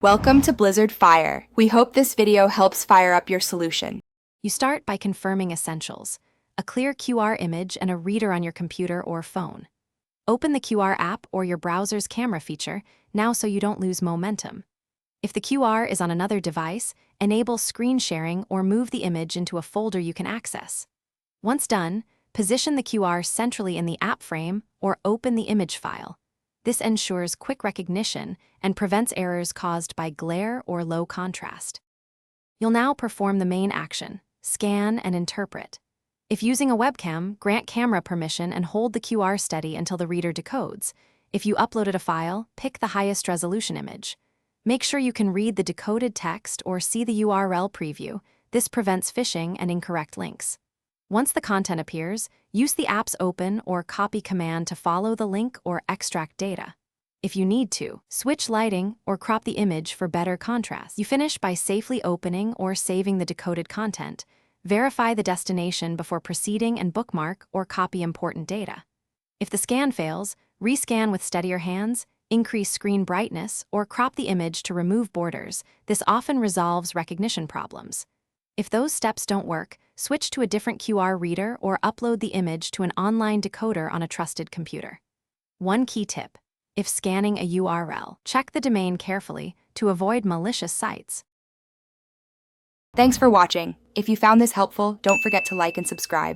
Welcome to Blizzard Fire. We hope this video helps fire up your solution. You start by confirming essentials: a clear QR image and a reader on your computer or phone. Open the QR app or your browser's camera feature now so you don't lose momentum. If the QR is on another device, enable screen sharing or move the image into a folder you can access. Once done, position the QR centrally in the app frame or open the image file. This ensures quick recognition and prevents errors caused by glare or low contrast. You'll now perform the main action: scan and interpret. If using a webcam, grant camera permission and hold the QR steady until the reader decodes. If you uploaded a file, pick the highest resolution image. Make sure you can read the decoded text or see the URL preview. This prevents phishing and incorrect links. Once the content appears, use the app's open or copy command to follow the link or extract data. If you need to, switch lighting or crop the image for better contrast. You finish by safely opening or saving the decoded content. Verify the destination before proceeding and bookmark or copy important data. If the scan fails, rescan with steadier hands, increase screen brightness, or crop the image to remove borders. This often resolves recognition problems. If those steps don't work, switch to a different QR reader or upload the image to an online decoder on a trusted computer. One key tip: if scanning a URL, check the domain carefully to avoid malicious sites. Thanks for watching. If you found this helpful, don't forget to like and subscribe.